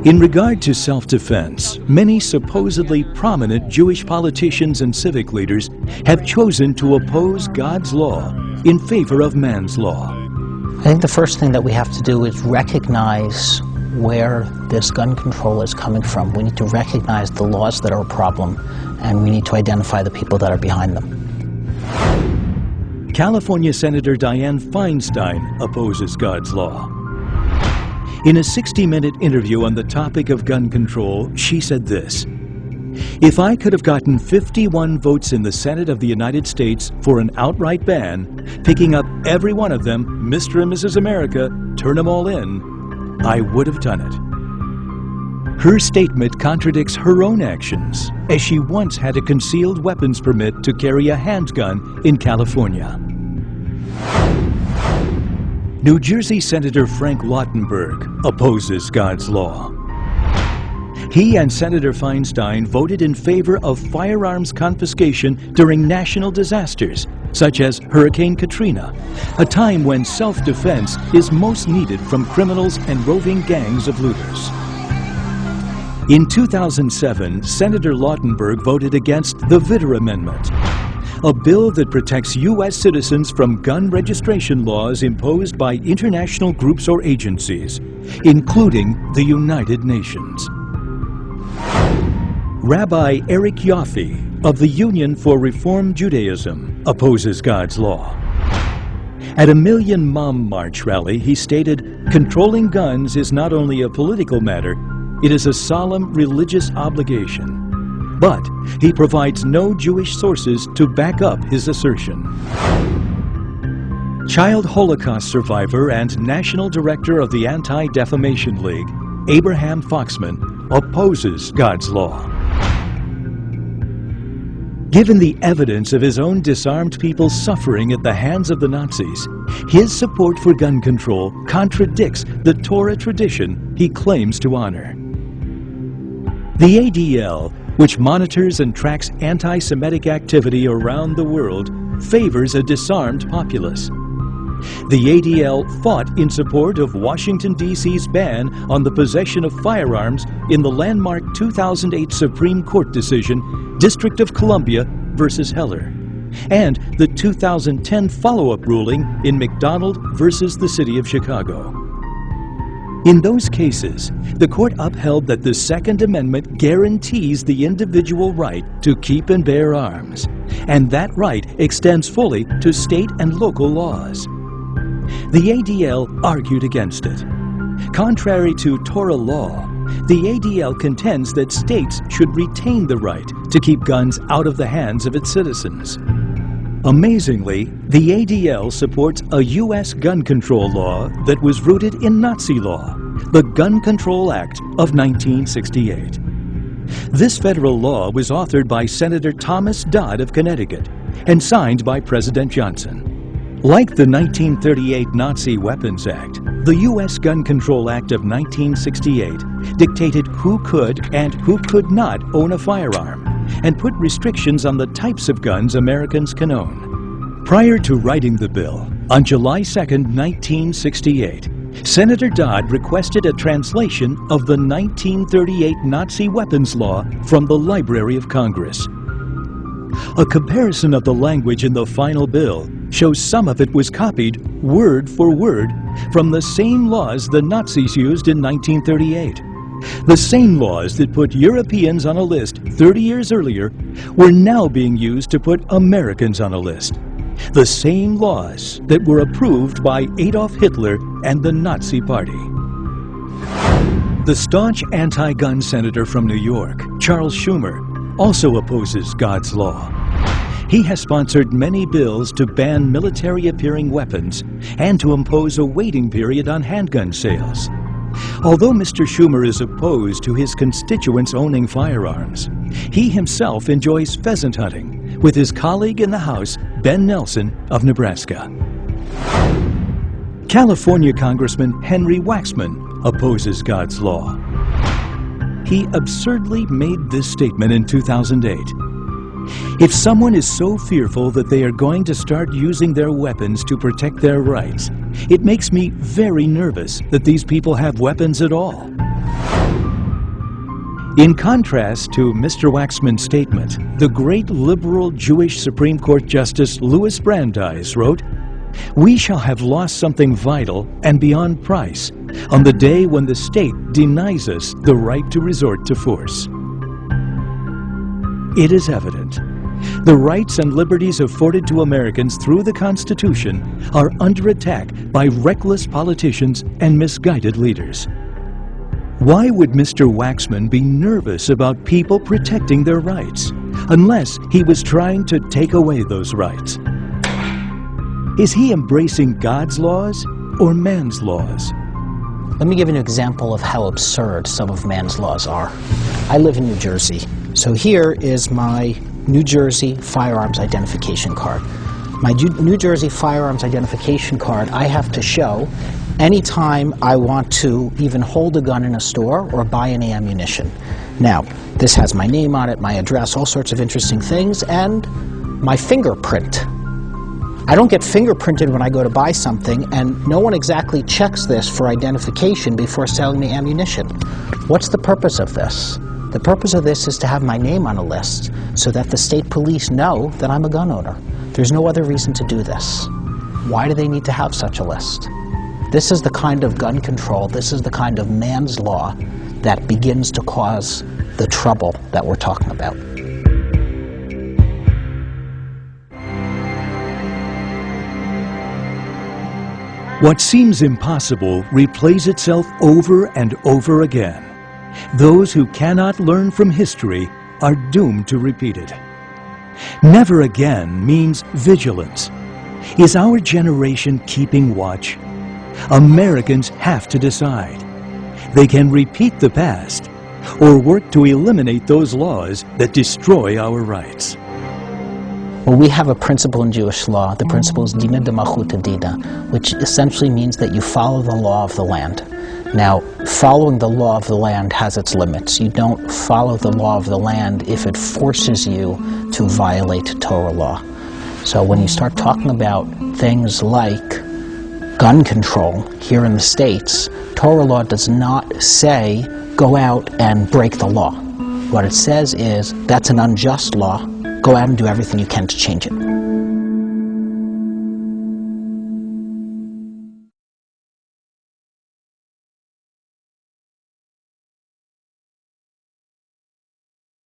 In regard to self-defense, many supposedly prominent Jewish politicians and civic leaders have chosen to oppose God's law in favor of man's law. I think the first thing that we have to do is recognize where this gun control is coming from. We need to recognize the laws that are a problem, and we need to identify the people that are behind them. California Senator Dianne Feinstein opposes God's law. In a 60-minute interview on the topic of gun control, she said this: "If I could have gotten 51 votes in the Senate of the United States for an outright ban, picking up every one of them, Mr. and Mrs. America, turn them all in, I would have done it." Her statement contradicts her own actions, as she once had a concealed weapons permit to carry a handgun in California. New Jersey Senator Frank Lautenberg opposes God's law. He and Senator Feinstein voted in favor of firearms confiscation during national disasters, such as Hurricane Katrina, a time when self-defense is most needed from criminals and roving gangs of looters. In 2007, Senator Lautenberg voted against the Vitter Amendment, a bill that protects U.S. citizens from gun registration laws imposed by international groups or agencies, including the United Nations. Rabbi Eric Yoffe of the Union for Reform Judaism opposes God's law. At a Million Mom March rally, he stated, "Controlling guns is not only a political matter, it is a solemn religious obligation." But he provides no Jewish sources to back up his assertion. Child Holocaust survivor and National Director of the Anti-Defamation League, Abraham Foxman, opposes God's law. Given the evidence of his own disarmed people suffering at the hands of the Nazis, his support for gun control contradicts the Torah tradition he claims to honor. The ADL, which monitors and tracks anti-Semitic activity around the world, favors a disarmed populace. The ADL fought in support of Washington, D.C.'s ban on the possession of firearms in the landmark 2008 Supreme Court decision, District of Columbia versus Heller, and the 2010 follow-up ruling in McDonald versus the City of Chicago. In those cases, the court upheld that the Second Amendment guarantees the individual right to keep and bear arms, and that right extends fully to state and local laws. The ADL argued against it. Contrary to Torah law, the ADL contends that states should retain the right to keep guns out of the hands of its citizens. Amazingly, the ADL supports a U.S. gun control law that was rooted in Nazi law, the Gun Control Act of 1968. This federal law was authored by Senator Thomas Dodd of Connecticut and signed by President Johnson. Like the 1938 Nazi Weapons Act, the U.S. Gun Control Act of 1968 dictated who could and who could not own a firearm, and put restrictions on the types of guns Americans can own. Prior to writing the bill, on July 2, 1968, Senator Dodd requested a translation of the 1938 Nazi weapons law from the Library of Congress. A comparison of the language in the final bill shows some of it was copied word for word from the same laws the Nazis used in 1938. The same laws that put Europeans on a list 30 years earlier were now being used to put Americans on a list. The same laws that were approved by Adolf Hitler and the Nazi Party. The staunch anti-gun senator from New York, Charles Schumer, also opposes God's law. He has sponsored many bills to ban military-appearing weapons and to impose a waiting period on handgun sales. Although Mr. Schumer is opposed to his constituents owning firearms, he himself enjoys pheasant hunting with his colleague in the House, Ben Nelson of Nebraska. California Congressman Henry Waxman opposes God's law. He absurdly made this statement in 2008. If someone is so fearful that they are going to start using their weapons to protect their rights, it makes me very nervous that these people have weapons at all. In contrast to Mr. Waxman's statement, the great liberal Jewish Supreme Court Justice Louis Brandeis wrote, "We shall have lost something vital and beyond price on the day when the state denies us the right to resort to force." It is evident. The rights and liberties afforded to Americans through the Constitution are under attack by reckless politicians and misguided leaders. Why would Mr. Waxman be nervous about people protecting their rights, unless he was trying to take away those rights? Is he embracing God's laws or man's laws? Let me give you an example of how absurd some of man's laws are. I live in New Jersey, so here is my New Jersey firearms identification card. My New Jersey firearms identification card I have to show anytime I want to even hold a gun in a store or buy any ammunition. Now, this has my name on it, my address, all sorts of interesting things, and my fingerprint. I don't get fingerprinted when I go to buy something, and no one exactly checks this for identification before selling me ammunition. What's the purpose of this? The purpose of this is to have my name on a list so that the state police know that I'm a gun owner. There's no other reason to do this. Why do they need to have such a list? This is the kind of gun control, this is the kind of man's law that begins to cause the trouble that we're talking about. What seems impossible replays itself over and over again. Those who cannot learn from history are doomed to repeat it. Never again means vigilance. Is our generation keeping watch? Americans have to decide. They can repeat the past or work to eliminate those laws that destroy our rights. Well, we have a principle in Jewish law. The principle is dina de malchuta dina, which essentially means that you follow the law of the land. Now, following the law of the land has its limits. You don't follow the law of the land if it forces you to violate Torah law. So when you start talking about things like gun control here in the States, Torah law does not say go out and break the law. What it says is that's an unjust law. Go out and do everything you can to change it.